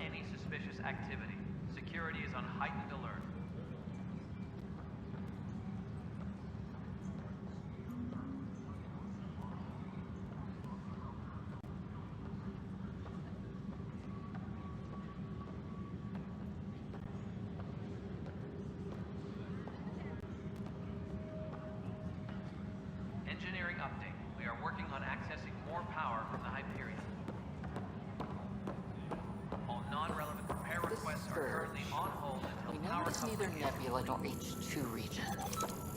any suspicious activity. Security is on heightened alert. Engineering update. We are working on accessing more power from the Hyperion. All non-relevant repair requests are currently on hold until We know power it's neither nebula nor H2 region.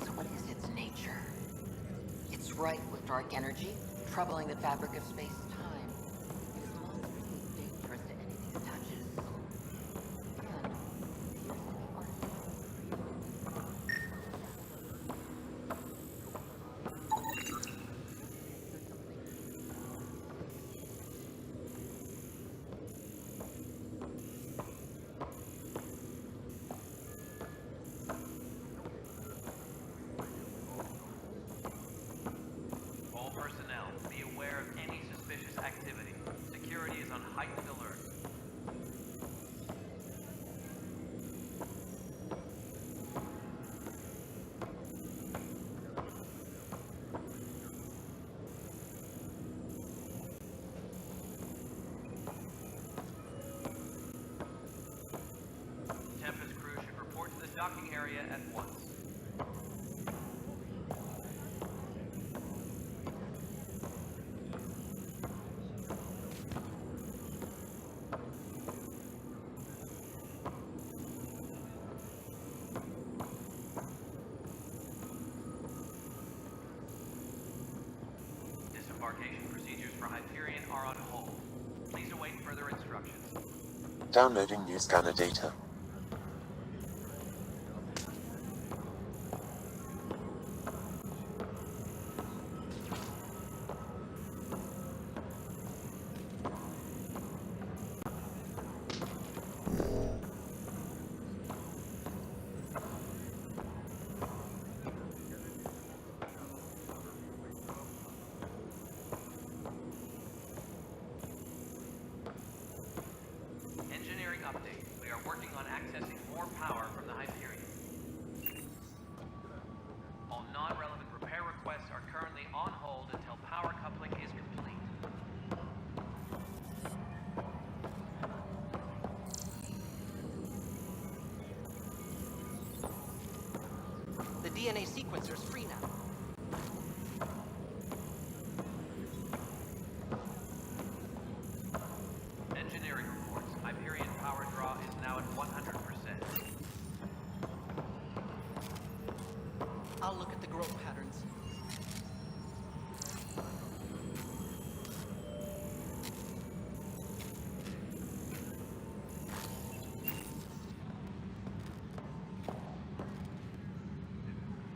So what is its nature? It's rife with dark energy, troubling the fabric of space-time. It is monstrously dangerous to anything it touches. And all personnel, be aware of any suspicious activity. Security is on heightened alert. Tempest crew should report to the docking area at once. Disembarkation procedures for Hyperion are on hold. Please await further instructions. Downloading new scanner data. Engineering update. We are working on accessing more power from the Hyperion. All non-relevant repair requests are currently on hold until power coupling is complete. The DNA sequencer's free now. Engineering reports. Hyperion power draw is now at 100%. I'll look at the growth patterns.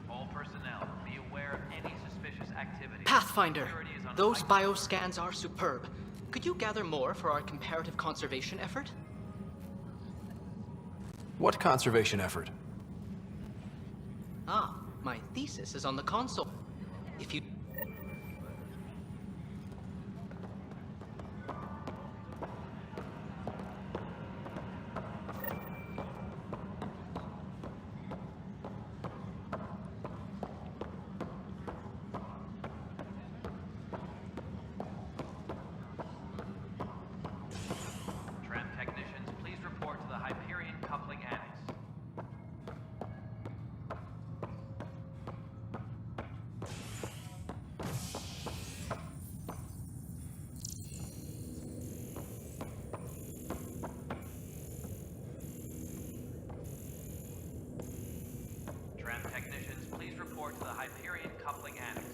All personnel, be aware of any suspicious activity. Pathfinder, Security is on those heightened- bioscans are superb. Could you gather more for our comparative conservation effort? What conservation effort? Ah, my thesis is on the console. If you... Tram technicians, please report to the Hyperion coupling annex. Tram technicians, please report to the Hyperion coupling annex.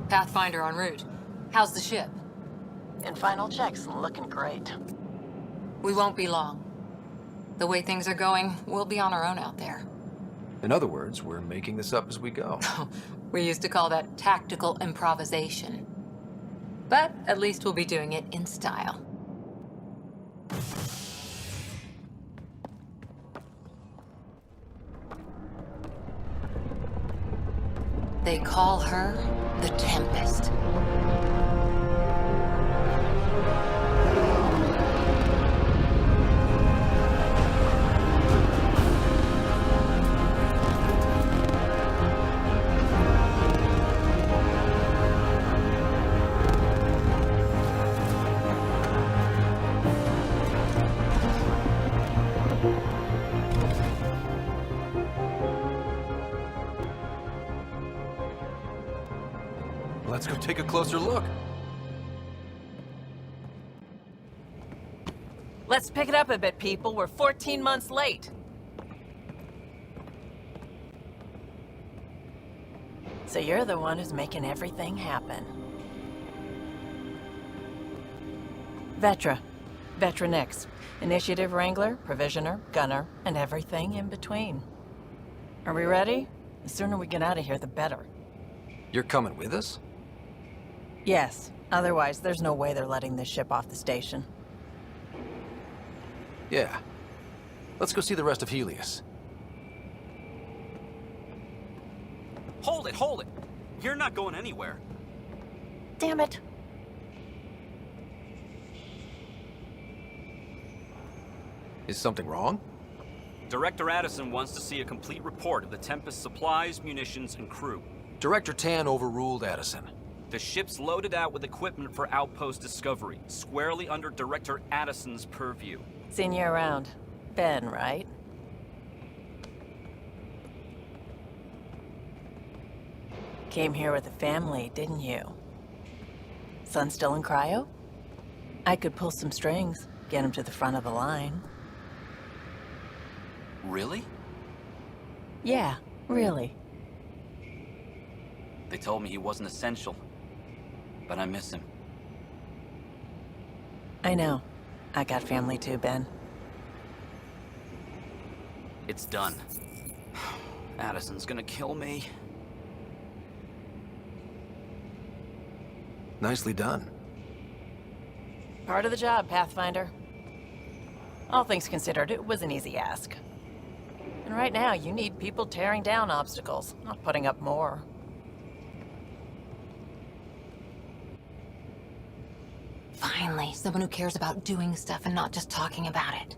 Pathfinder en route. How's the ship? in final checks, looking great. We won't be long. The way things are going, we'll be on our own out there. In other words, we're making this up as we go. We used to call that tactical improvisation. But at least we'll be doing it in style. They call her the Tempest. Let's go take a closer look. Let's pick it up a bit, people. We're 14 months late. So you're the one who's making everything happen. Vetra. Vetra Nix. Initiative Wrangler, Provisioner, Gunner, and everything in between. Are we ready? The sooner we get out of here, the better. You're coming with us? Yes. Otherwise, there's no way they're letting this ship off the station. Yeah. Let's go see the rest of Helios. Hold it, hold it! You're not going anywhere. Damn it. Is something wrong? Director Addison wants to see a complete report of the Tempest's supplies, munitions, and crew. Director Tan overruled Addison. The ship's loaded out with equipment for outpost discovery, squarely under Director Addison's purview. Seen you around. Ben, right? Came here with a family, didn't you? Son still in cryo? I could pull some strings, get him to the front of the line. Really? Yeah, really. They told me he wasn't essential, but I miss him. I know. I got family too, Ben. It's done. Addison's gonna kill me. Nicely done. Part of the job, Pathfinder. All things considered, it was an easy ask. And right now, you need people tearing down obstacles, not putting up more. Finally, someone who cares about doing stuff and not just talking about it.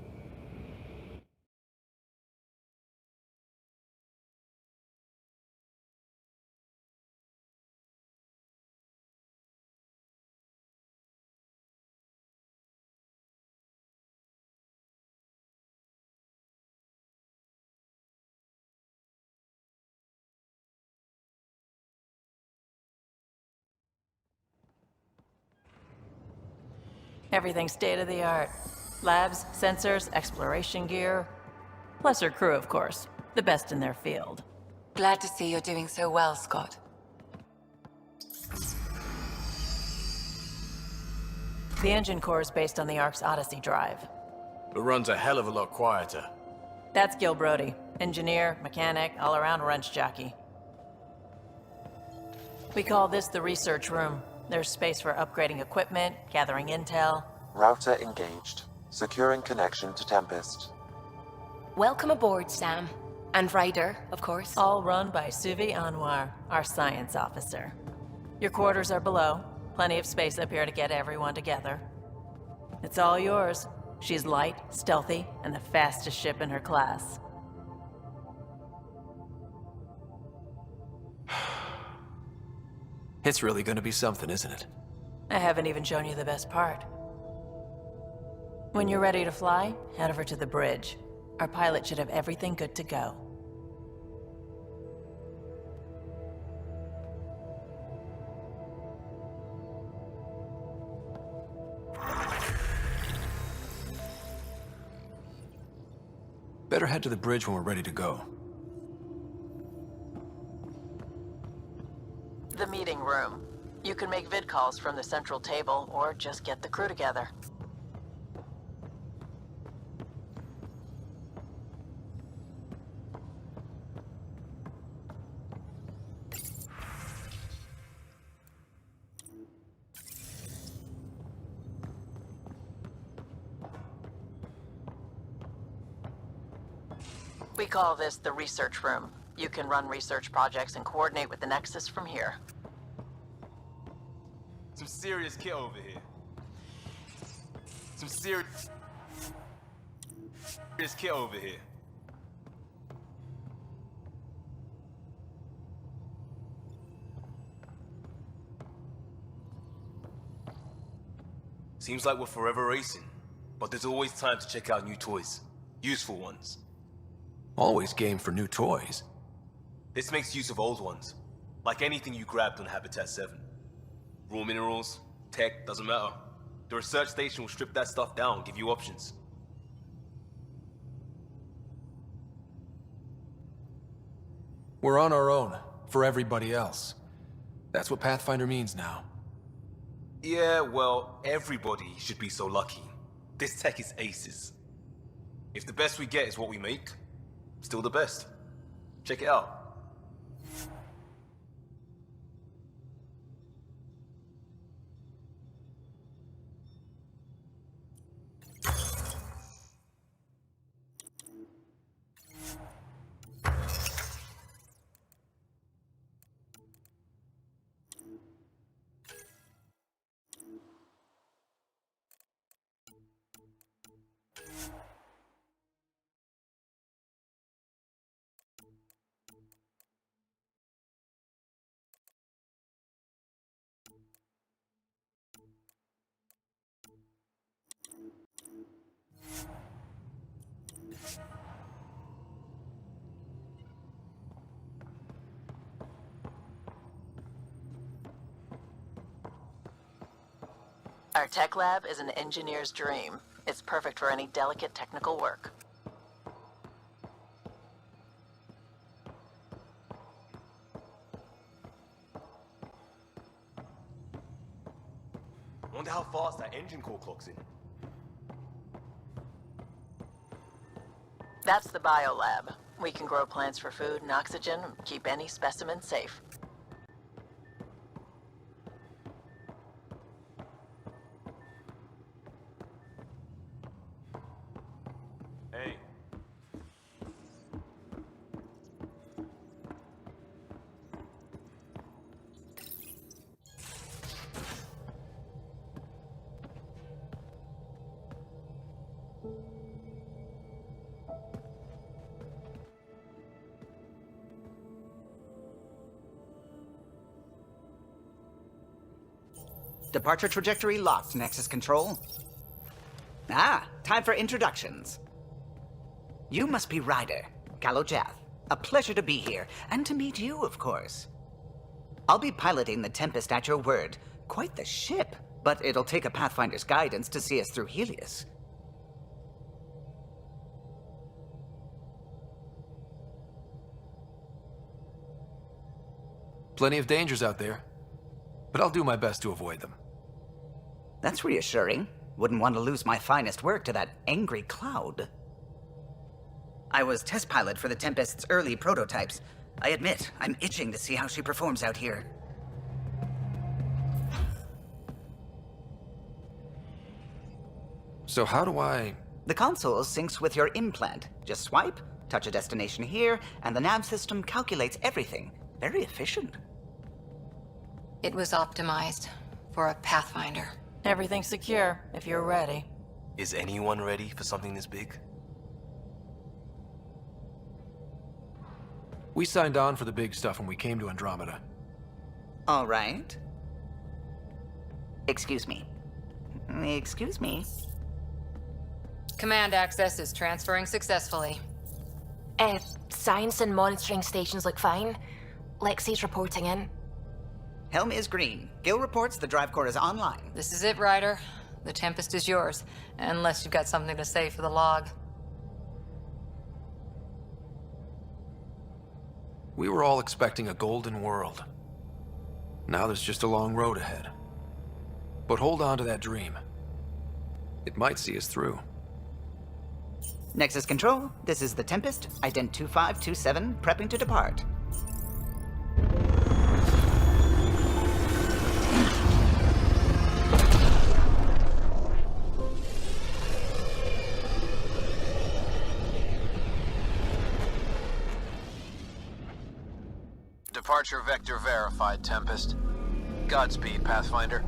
Everything's state-of-the-art. Labs, sensors, exploration gear. Plus her crew, of course. The best in their field. Glad to see you're doing so well, Scott. The engine core is based on the Ark's Odyssey drive. It runs a hell of a lot quieter. That's Gil Brody. Engineer, mechanic, all-around wrench jockey. We call this the research room. There's space for upgrading equipment, gathering intel. Router engaged. Securing connection to Tempest. Welcome aboard, Sam. And Ryder, of course. All run by Suvi Anwar, our science officer. Your quarters are below. Plenty of space up here to get everyone together. It's all yours. She's light, stealthy, and the fastest ship in her class. It's really gonna be something, isn't it? I haven't even shown you the best part. When you're ready to fly, head over to the bridge. Our pilot should have everything good to go. Better head to the bridge when we're ready to go. The meeting room. You can make vid calls from the central table, or just get the crew together. We call this the research room. You can run research projects and coordinate with the NEXUS from here. Some serious kit over here. Some serious kit over here. Seems like we're forever racing, but there's always time to check out new toys. Useful ones. Always game for new toys. This makes use of old ones, like anything you grabbed on Habitat 7. Raw minerals, tech, doesn't matter. The research station will strip that stuff down, give you options. We're on our own, for everybody else. That's what Pathfinder means now. Yeah, well, everybody should be so lucky. This tech is aces. If the best we get is what we make, still the best. Check it out. Our tech lab is an engineer's dream. It's perfect for any delicate technical work. Wonder how fast that engine core clocks in. That's the biolab. We can grow plants for food and oxygen, and keep any specimen safe. Hey. Departure trajectory locked, Nexus Control. Ah, time for introductions. You must be Ryder, Kalojath. A pleasure to be here, and to meet you, of course. I'll be piloting the Tempest at your word. Quite the ship, but it'll take a Pathfinder's guidance to see us through Helios. Plenty of dangers out there, but I'll do my best to avoid them. That's reassuring. Wouldn't want to lose my finest work to that angry cloud. I was test pilot for the Tempest's early prototypes. I admit, I'm itching to see how she performs out here. So how do I... The console syncs with your implant. Just swipe, touch a destination here, and the nav system calculates everything. Very efficient. It was optimized for a Pathfinder. Everything's secure, if you're ready. Is anyone ready for something this big? We signed on for the big stuff when we came to Andromeda. All right. Excuse me. Excuse me. Command access is transferring successfully. Science and monitoring stations look fine. Lexi's reporting in. Helm is green. Gil reports the drive core is online. This is it, Ryder. The Tempest is yours, unless you've got something to say for the log. We were all expecting a golden world. Now there's just a long road ahead. But hold on to that dream. It might see us through. Nexus Control, this is the Tempest, ident 2527, prepping to depart. Departure vector verified, Tempest. Godspeed, Pathfinder.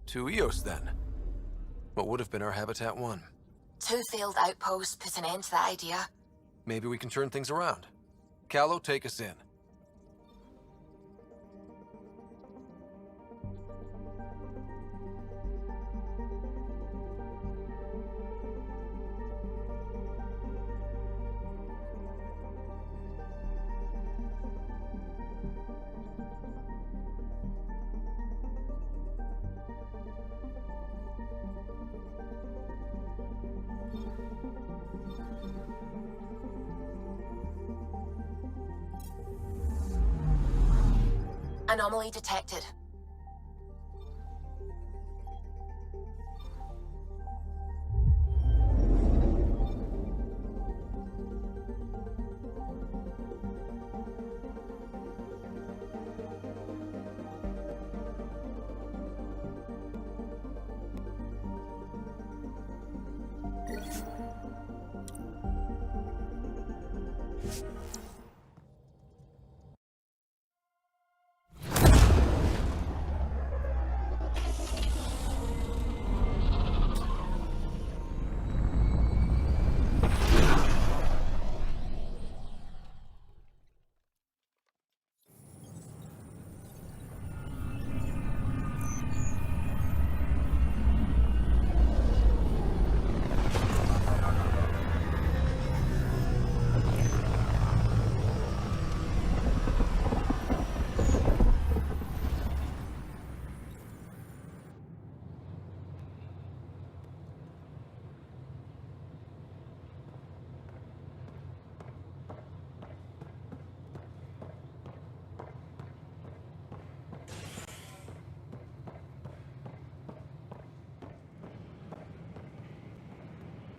To Eos, then. What would have been our Habitat 1? 2 failed outposts put an end to that idea. Maybe we can turn things around. Callow, take us in. Anomaly detected.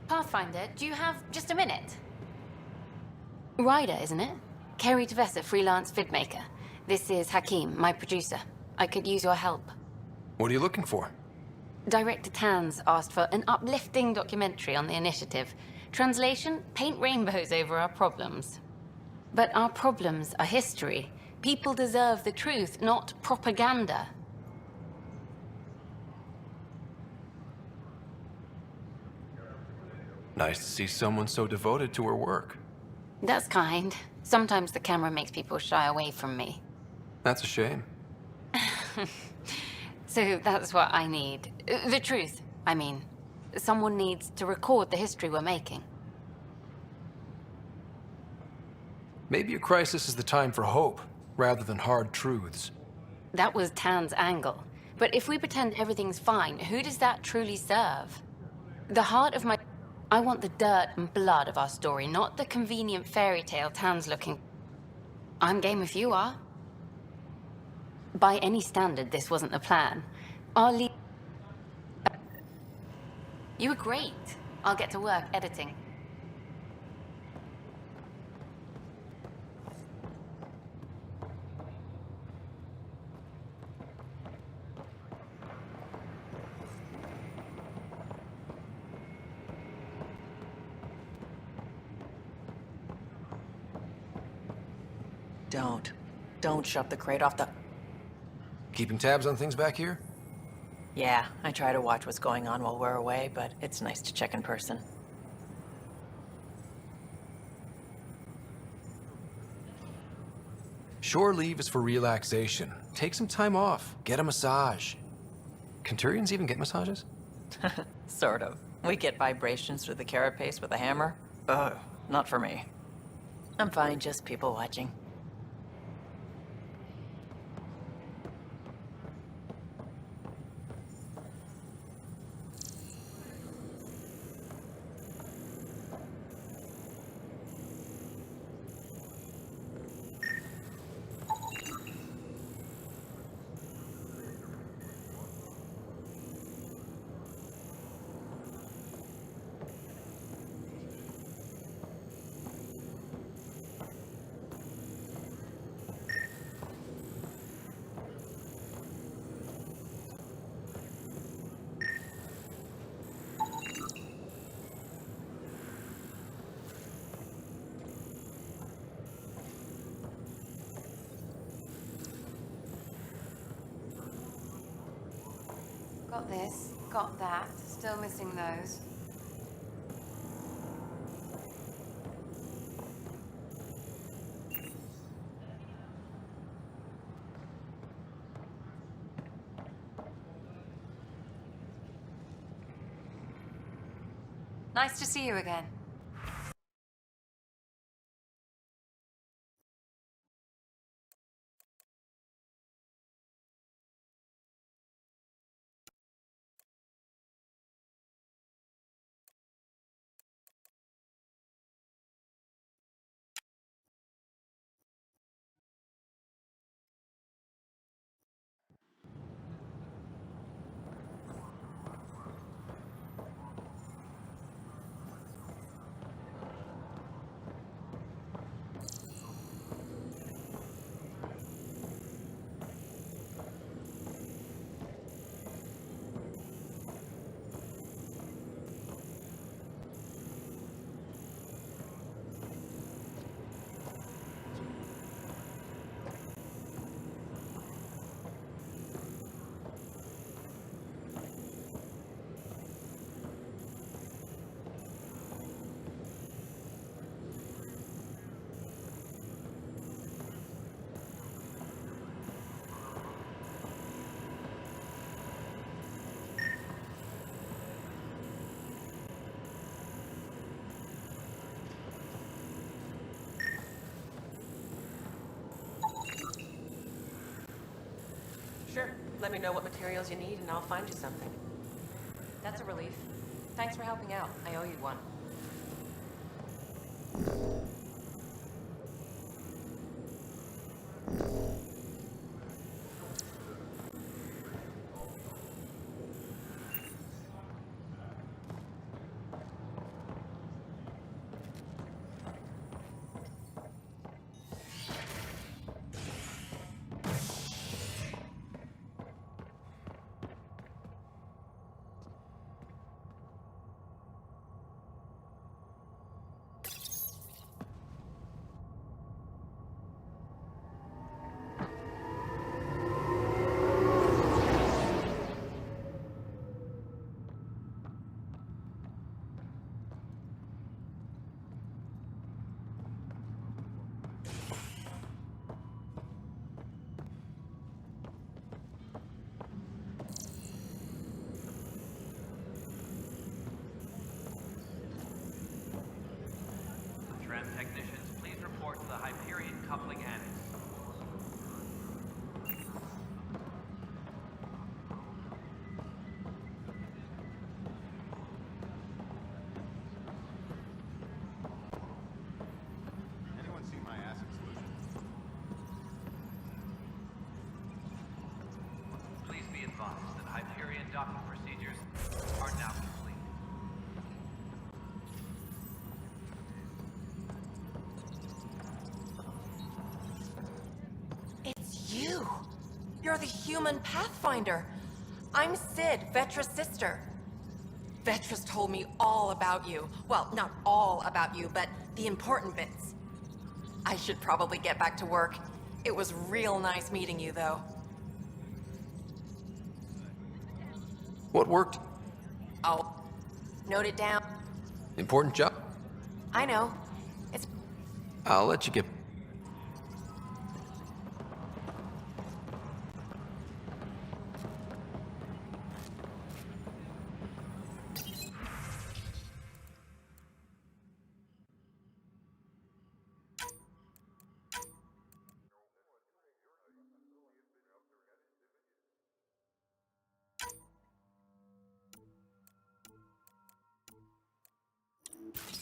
Pathfinder, do you have just a minute? Ryder, isn't it? Kerry Tavessa, freelance vidmaker. This is Hakeem, my producer. I could use your help. What are you looking for? Director Tans asked for an uplifting documentary on the initiative. Translation, paint rainbows over our problems. But our problems are history. People deserve the truth, not propaganda. Nice to see someone so devoted to her work. That's kind. Sometimes the camera makes people shy away from me. That's a shame. So that's what I need. The truth, I mean. Someone needs to record the history we're making. Maybe a crisis is the time for hope, rather than hard truths. That was Tan's angle. But if we pretend everything's fine, who does that truly serve? The heart of my... I want the dirt and blood of our story, not the convenient fairy tale Tan's looking... I'm game if you are. By any standard, this wasn't the plan. Our lead... You were great. I'll get to work editing. Don't shove the crate off the... Keeping tabs on things back here? Yeah, I try to watch what's going on while we're away, but it's nice to check in person. Shore leave is for relaxation. Take some time off. Get a massage. Can Turians even get massages? Sort of. We get vibrations through the carapace with a hammer. Ugh, not for me. I'm fine, just people watching. Got this, got that. Still missing those. Nice to see you again. Sure. Let me know what materials you need and I'll find you something. That's a relief. Thanks for helping out. I owe you one. Tram technicians, please report to the Hyperion Coupling Annex. Anyone see my acid solution? Please be advised that Hyperion docking procedures are now complete. It's you! You're the human Pathfinder! I'm Sid, Vetra's sister. Vetra's told me all about you. Well, not all about you, but the important bits. I should probably get back to work. It was real nice meeting you, though. What worked? I'll note it down. Important job? I know. It's... I'll let you get...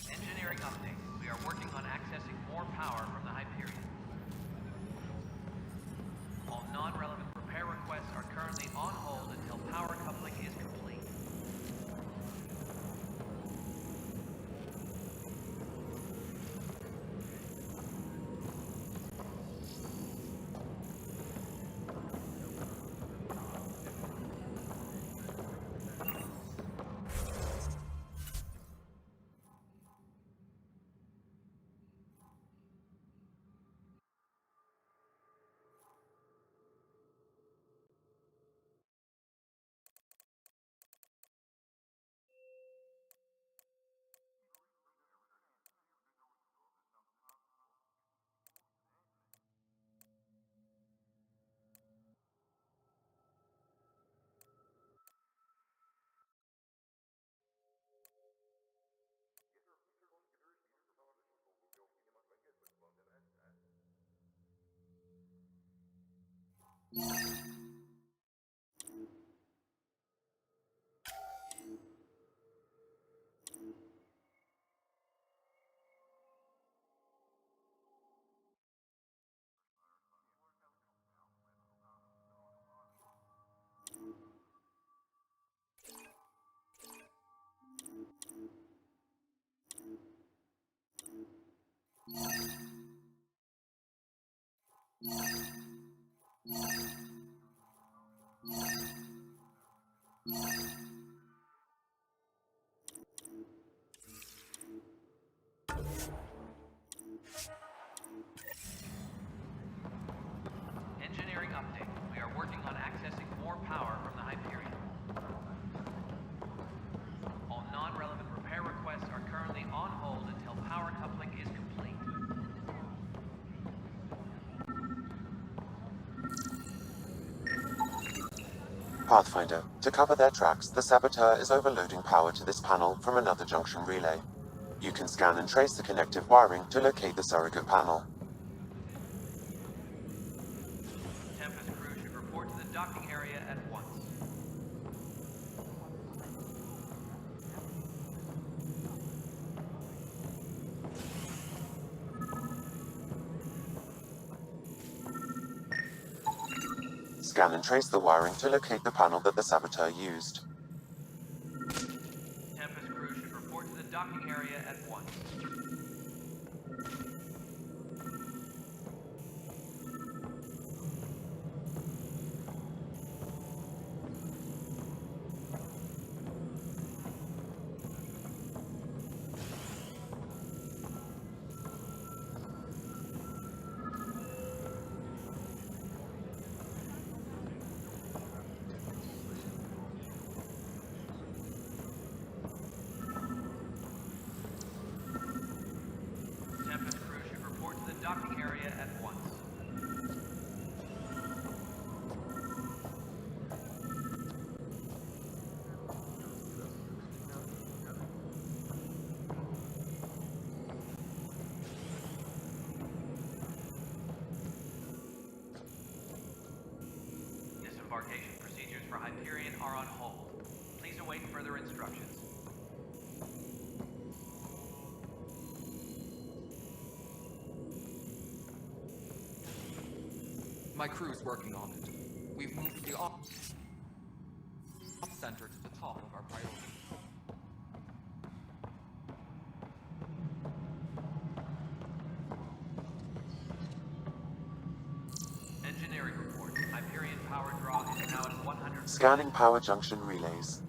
Engineering update. We are working on accessing more power from the Engineering update. We are working on accessing more power from the Hyperion. All non-relevant repair requests are currently on hold until power coupling is complete. Pathfinder, to cover their tracks, the saboteur is overloading power to this panel from another junction relay. You can scan and trace the connective wiring to locate the surrogate panel. Tempest crew should report to the docking area at once. Scan and trace the wiring to locate the panel that the saboteur used. Tempest crew should report to the docking area at once. Tempest crew should report to the docking area at once. Disembarkation procedures for Hyperion are on hold. Please await further instructions. My crew's working on it. We've moved the op center to the top of our priority. Engineering report. Hyperion power draw is now at 100. Scanning power junction relays.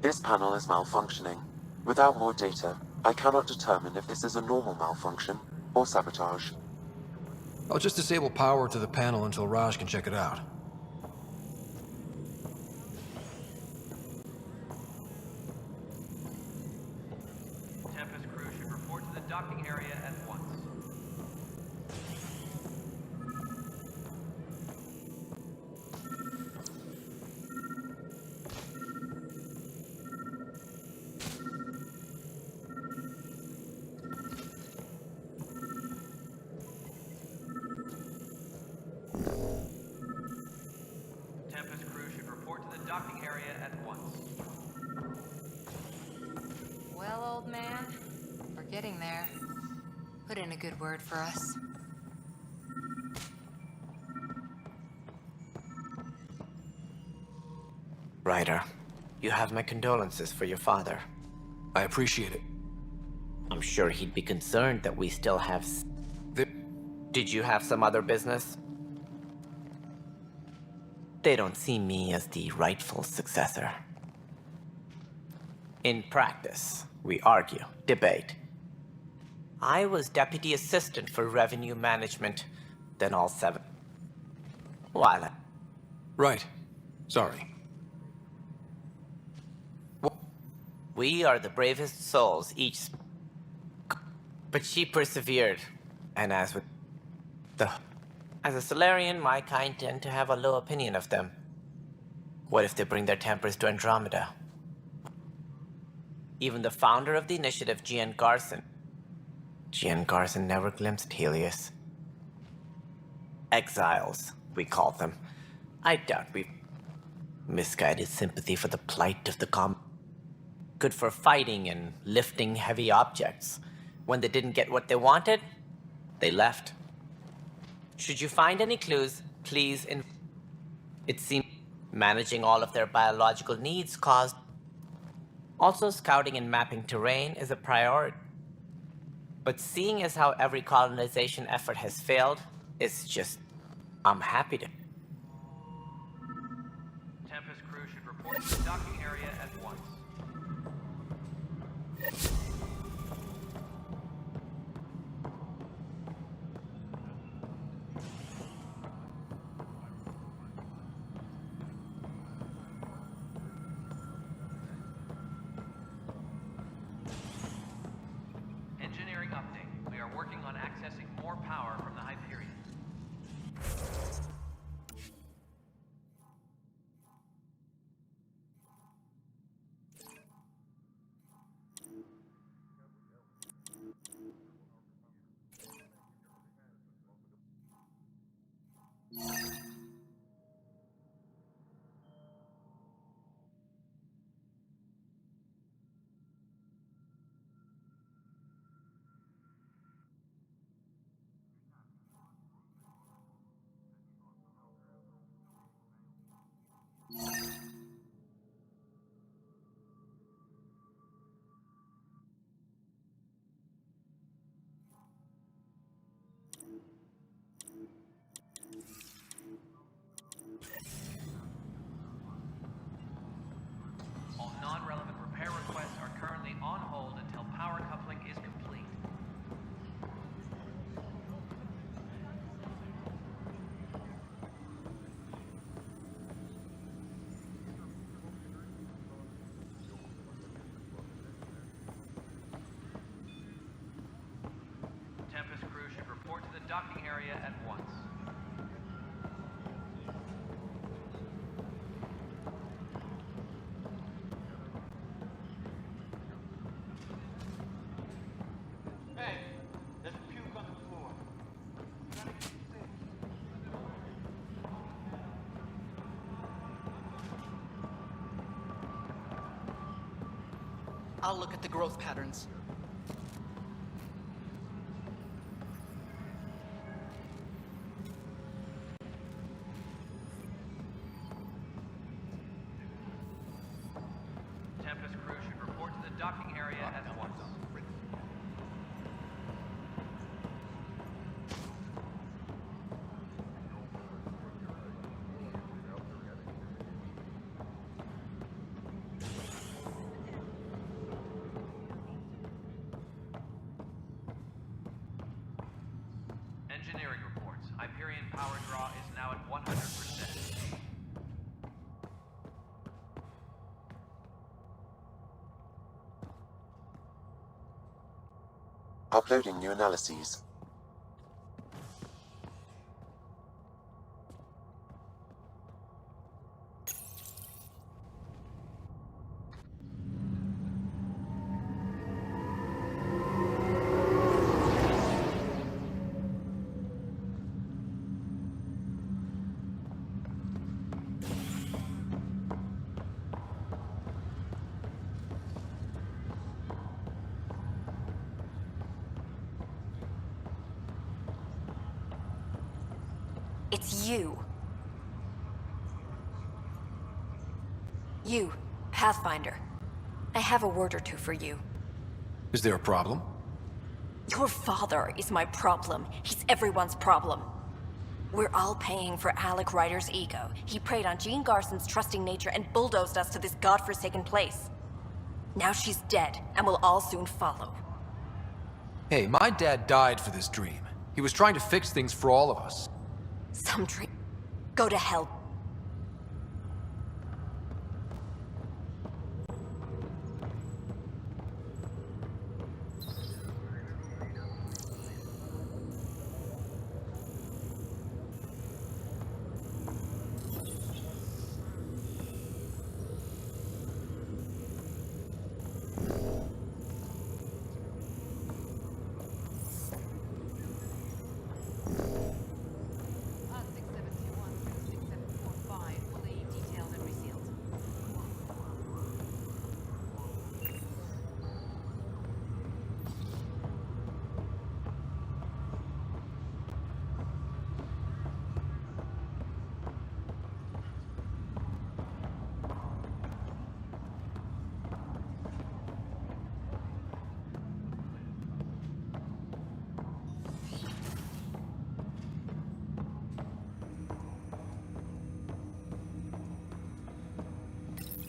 This panel is malfunctioning. Without more data, I cannot determine if this is a normal malfunction or sabotage. I'll just disable power to the panel until Raj can check it out. Tempest crew should report to the docking area at once. Tempest crew should report to the docking area at once. Well, old man, we're getting there. Put in a good word for us. Ryder, you have my condolences for your father. I appreciate it. I'm sure he'd be concerned that we still have... Did you have some other business? They don't see me as the rightful successor. In practice, we argue, debate. I was deputy assistant for revenue management, then all 7. While Right. Sorry. we are the bravest souls each... But she persevered, and as a Solarian, my kind tend to have a low opinion of them. What if they bring their tempers to Andromeda? Even the founder of the initiative, Gian Garson never glimpsed Helios. Exiles, we call them. I doubt we've misguided sympathy for the plight of the good for fighting and lifting heavy objects. When they didn't get what they wanted, they left. Should you find any clues, please it seems managing all of their biological needs caused. Also, scouting and mapping terrain is a priority. But seeing as how every colonization effort has failed, it's just, I'm happy to. Tempest crew should report to the docking area at once. Engineering update. We are working on accessing more power from the Hyperion. All non-relevant repair requests are currently on hold until power coupling is complete. Tempest crew should report to the docking area at once. Hey, there's puke on the floor. I'll look at the growth patterns. Tempest crew should report to the docking area at once. Engineering reports. Hyperion power draw is now at 100%. Uploading new analyses. It's you. You, Pathfinder. I have a word or two for you. Is there a problem? Your father is my problem. He's everyone's problem. We're all paying for Alec Ryder's ego. He preyed on Jean Garson's trusting nature and bulldozed us to this godforsaken place. Now she's dead, and we'll all soon follow. Hey, my dad died for this dream. He was trying to fix things for all of us. Some dream. Go to hell.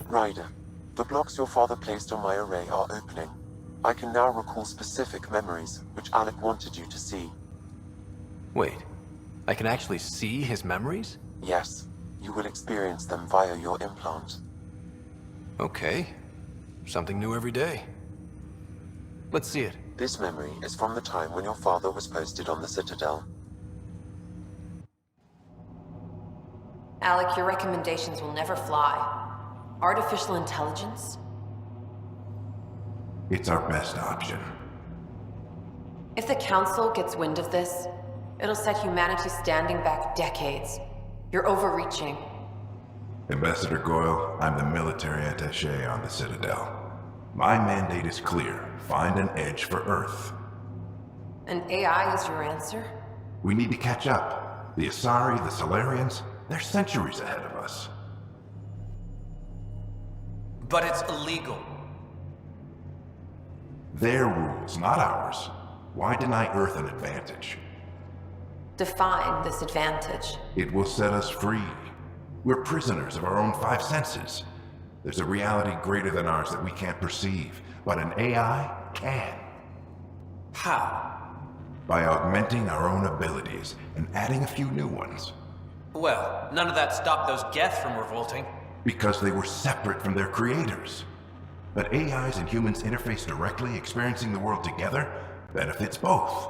Ryder, the blocks your father placed on my array are opening. I can now recall specific memories, which Alec wanted you to see. Wait, I can actually see his memories? Yes, you will experience them via your implant. Okay. Something new every day. Let's see it. This memory is from the time when your father was posted on the Citadel. Alec, your recommendations will never fly. Artificial intelligence? It's our best option. If the Council gets wind of this, it'll set humanity standing back decades. You're overreaching. Ambassador Goyle, I'm the military attaché on the Citadel. My mandate is clear. Find an edge for Earth. And AI is your answer? We need to catch up. The Asari, the Solarians, they're centuries ahead of us. But it's illegal. Their rules, not ours. Why deny Earth an advantage? Define this advantage. It will set us free. We're prisoners of our own five senses. There's a reality greater than ours that we can't perceive, but an AI can. How? By augmenting our own abilities and adding a few new ones. Well, none of that stopped those Geth from revolting. Because they were separate from their creators. But AIs and humans interface directly, experiencing the world together, benefits both.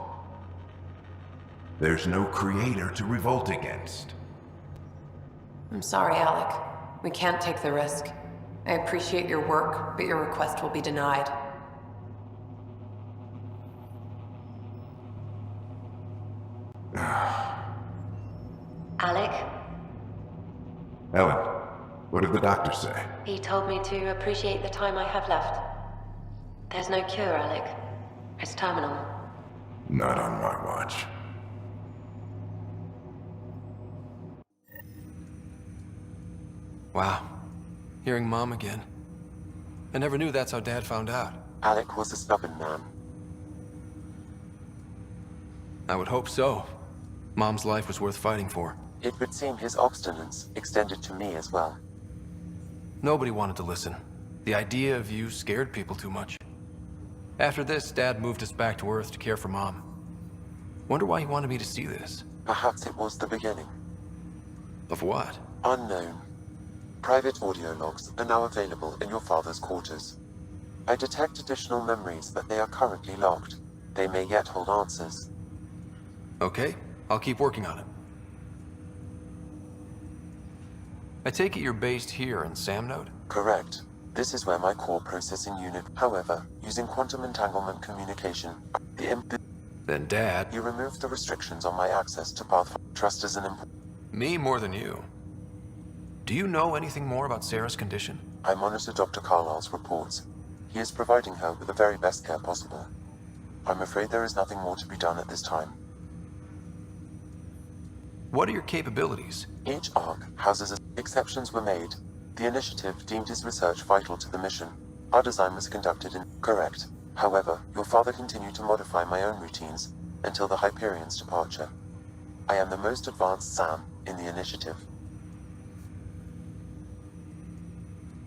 There's no creator to revolt against. I'm sorry, Alec. We can't take the risk. I appreciate your work, but your request will be denied. Alec? Ellen, what did the doctor say? He told me to appreciate the time I have left. There's no cure, Alec. It's terminal. Not on my watch. Wow. Hearing Mom again. I never knew that's how Dad found out. Alec was a stubborn man. I would hope so. Mom's life was worth fighting for. It would seem his obstinance extended to me as well. Nobody wanted to listen. The idea of you scared people too much. After this, Dad moved us back to Earth to care for Mom. Wonder why he wanted me to see this. Perhaps it was the beginning. Of what? Unknown. Private audio logs are now available in your father's quarters. I detect additional memories, but they are currently locked. They may yet hold answers. Okay, I'll keep working on it. I take it you're based here in Samnode? Correct. This is where my core processing unit. However, using quantum entanglement communication, Then Dad... You removed the restrictions on my access to Pathfinder. Trust is an Me more than you. Do you know anything more about Sarah's condition? I monitor Dr. Carlisle's reports. He is providing her with the very best care possible. I'm afraid there is nothing more to be done at this time. What are your capabilities? Each ARC houses exceptions were made. The initiative deemed his research vital to the mission. Our design was conducted in... Correct. However, your father continued to modify my own routines until the Hyperion's departure. I am the most advanced SAM in the initiative.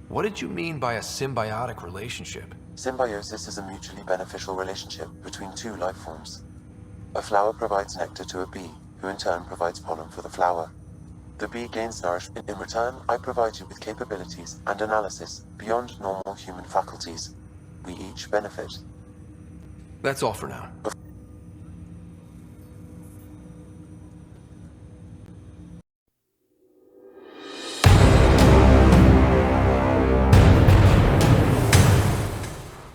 What did you mean by a symbiotic relationship? Symbiosis is a mutually beneficial relationship between two life forms. A flower provides nectar to a bee, who in turn provides pollen for the flower. The bee gains nourishment. In return, I provide you with capabilities and analysis beyond normal human faculties. We each benefit. That's all for now.